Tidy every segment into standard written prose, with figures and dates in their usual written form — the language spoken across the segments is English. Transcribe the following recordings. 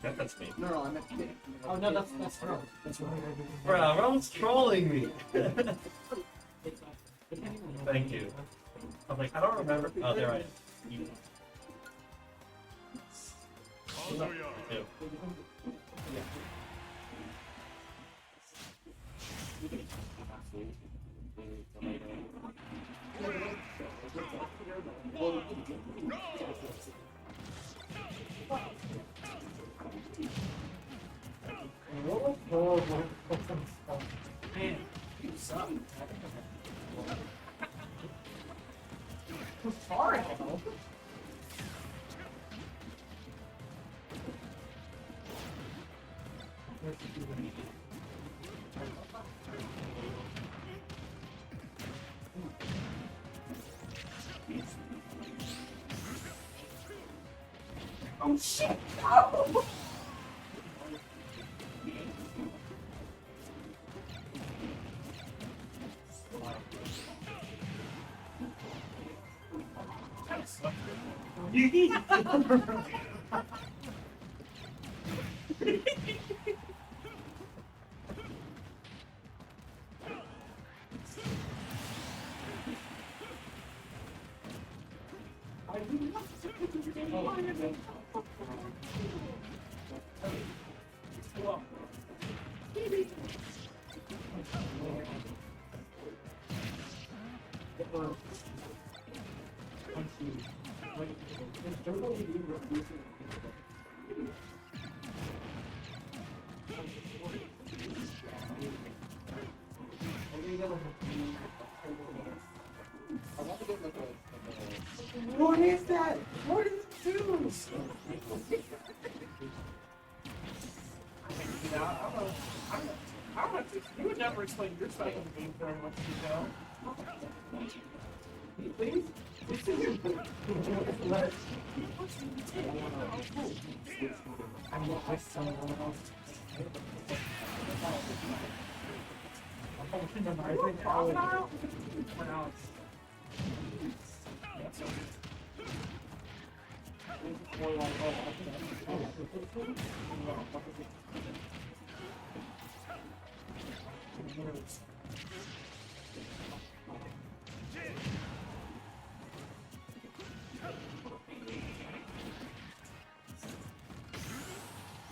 That's me. No, I meant to. Oh no, that's her. That's her. Bruh, Rome's trolling me. Thank you. I'm like, I don't remember. Oh, there I am. You. Kazuya. Ew. Man, you suck. Far hell. Oh shit! No! What is that? What is this? You would never explain your side of the game very much detail. Please?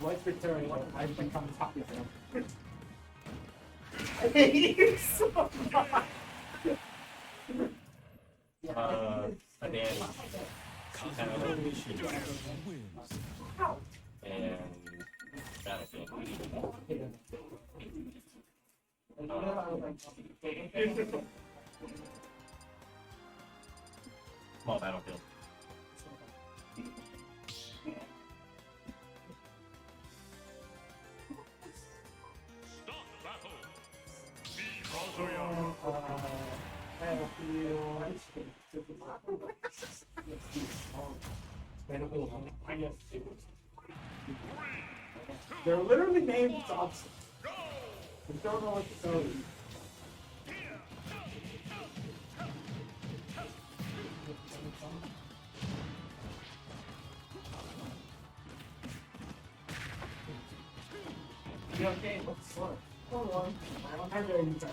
What's returning? I've become top of them. I hate you so much. A dandy. Kind of like and Battlefield. Small Battlefield. Stop battle. Kazuya. They're literally named Thompson. I don't know what to tell you. You okay? What's the score? Hold on. I don't have any time.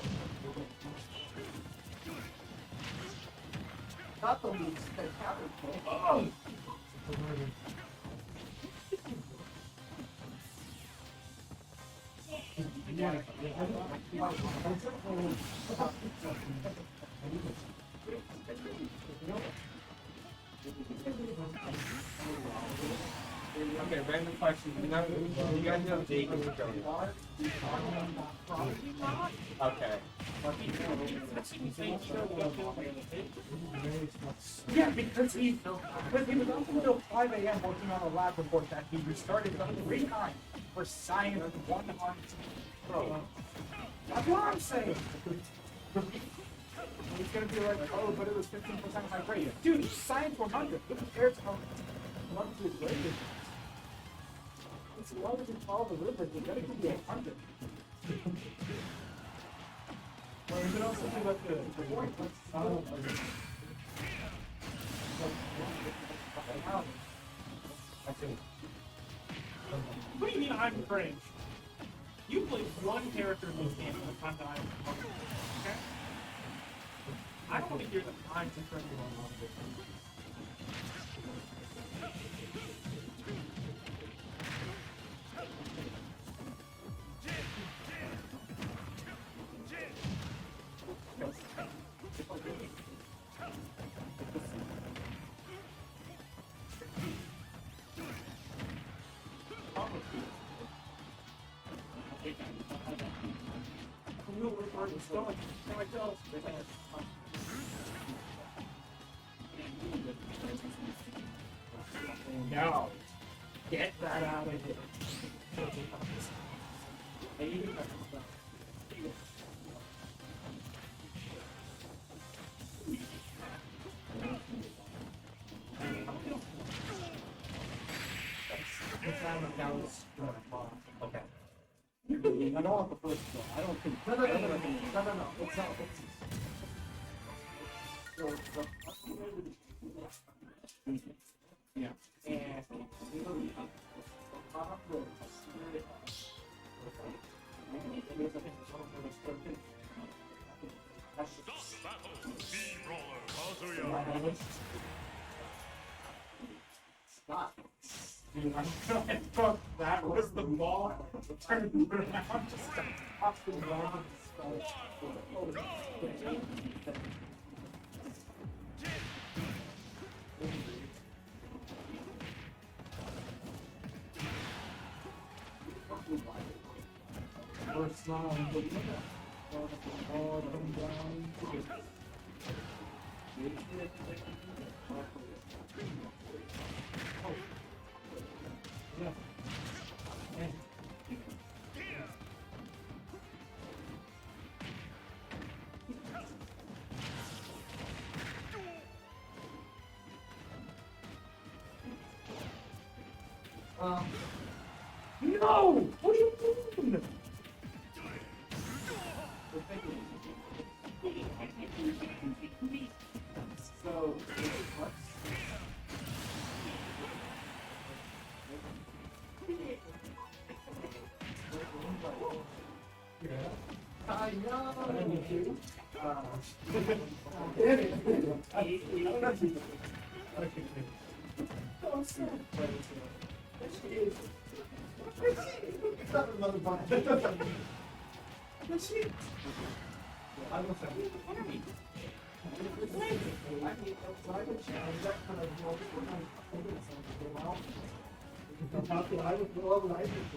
Not the least spectacular. Oh! Okay, random question. You guys know Jake is going. Okay. Yeah, because he was up until 5 a.m. working on a lab report that he restarted up 3 times for science 100. Bro, that's what I'm saying. He's gonna be like, oh, but it was 15% high grade. Dude, science 100. Who cares how much is graded? As long as you follow the rubric, you're gonna give you 100. Well, you can also do like the point. I see. What do you mean I'm cringe? You played one character in this game at the time that I was okay? I don't want to hear the I'm cringe on this. No. Get that out of here. Okay. I don't want the first one. I don't think. No. It's not. Yeah. And Battle. B Brawler. Kazuya. Stop. Dude, I'm trying to that was the ball. Turned around, just off the ground. First round, yeah. No! What are you doing? So, what? I know.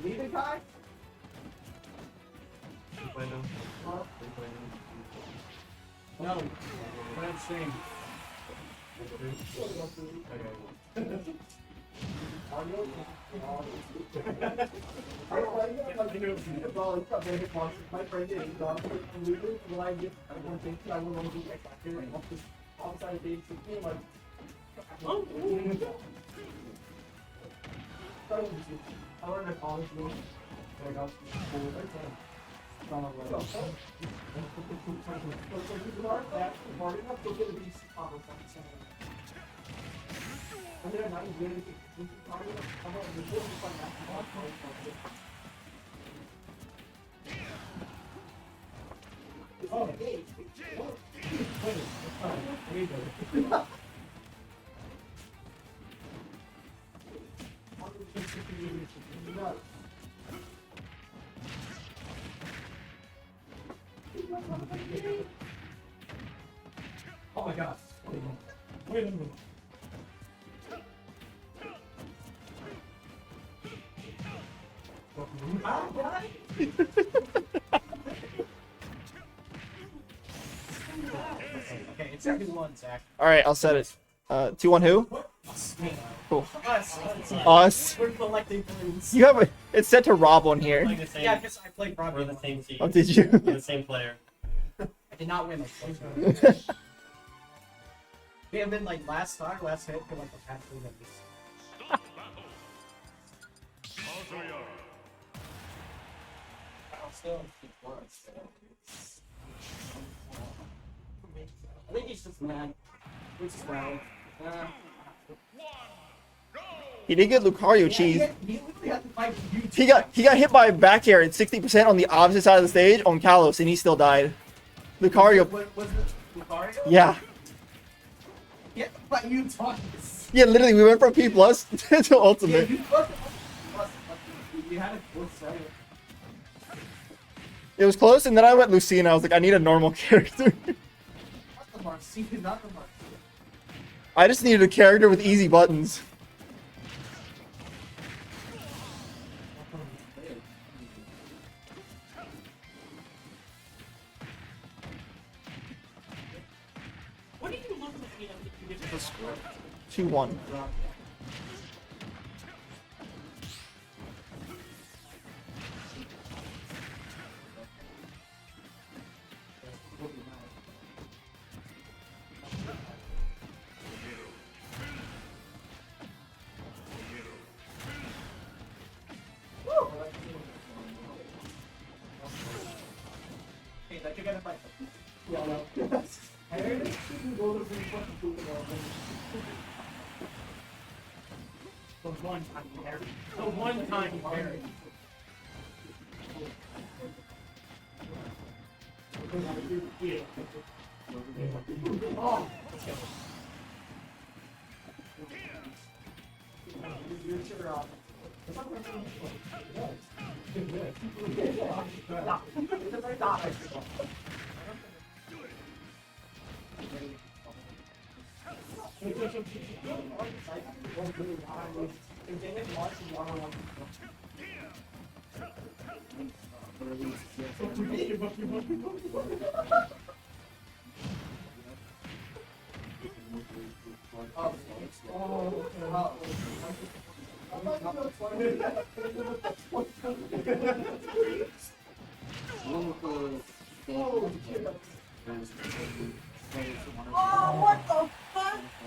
Leave it, guy? No, what I'm saying. My friend is dog and we do when I get I don't think I will want to do like that outside of the game like I learned at college like I was oh my gosh. Wait a minute. Okay, it's 2-1, Zach. All right, I'll set it. 2-1 who? Cool. Us. Us. We're collecting points. You have a, it's set to Rob on here. We're the same. Yeah, because I played We're Broadway. the same team. Oh, did you? We're the same player. I did not win. We have been like last stock, last hit for like the past 3 minutes. Start battle. Kazuya. I think he's just mad. He's just mad. One. Go. He did get Lucario cheese. He literally had to fight you. He got hit by a back air at 60% on the opposite side of the stage on Kalos, and he still died. Lucario, Was it Lucario? yeah. Yeah, but you twice. Yeah, literally, we went from P plus to Yeah, ultimate. you fucked up. You had a close second. It was close, and then I went Lucy, and I was like, I need a normal character. Not the Marcy, not the Marcy. I just needed a character with easy buttons. What do you look at me and you get the score? 2-1. Hey, that you're gonna fight. Yeah, no. I heard it. Go to the fucking food. The one time parry. The one time parry. Oh, you're sure off.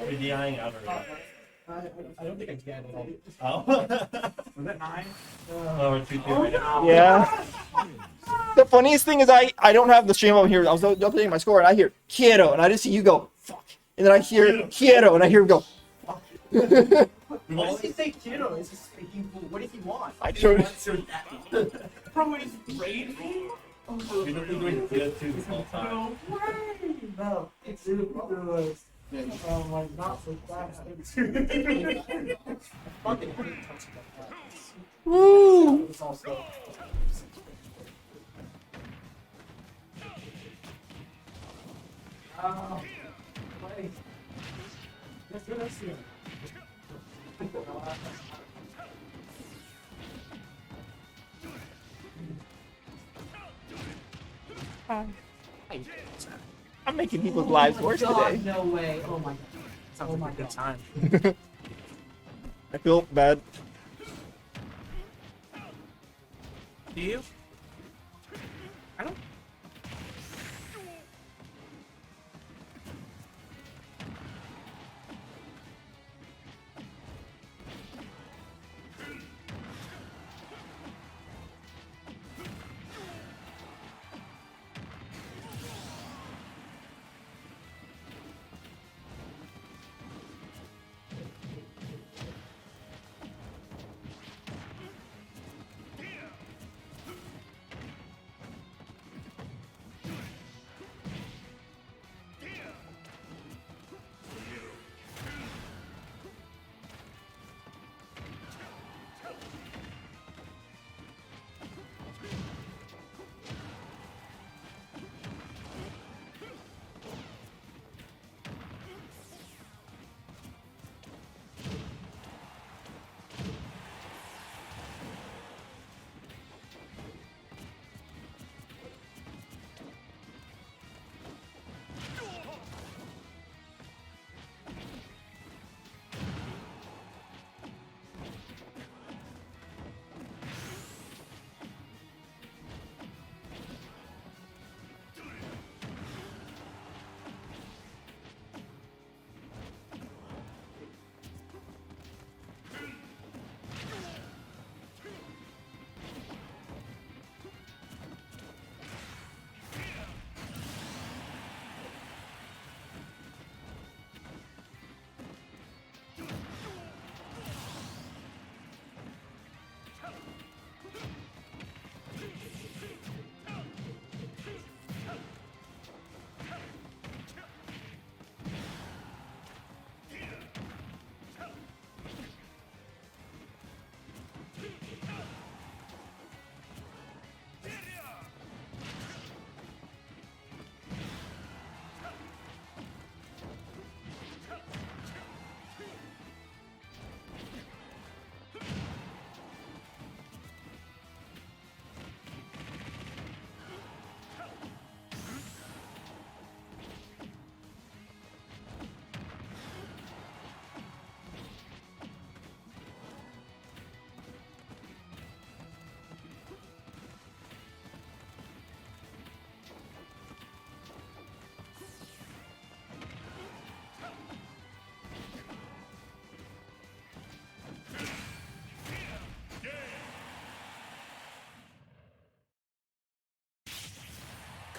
You're DIing out already. I don't think I can. Oh. Was that 9? Oh, we're 2-2 right now. Yeah. The funniest thing is I don't have the stream over here. I was updating my score, and I hear Quiero, and I just see you go, fuck. And then I hear Quiero, and I hear him go, fuck. Why does he say kiddo? Is he speaking? What does he want? I showed Bro, what is raging? We've been doing good too this whole time. No way! No, it's ridiculous. Oh my, not so fast. Fucking hate touching that. Woo! It's also. Play. Let's do this here. I'm making people's lives worse today. No way. Oh my god. Sounds like a good time. I feel bad. Do you? I don't.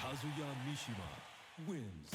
Kazuya Mishima wins.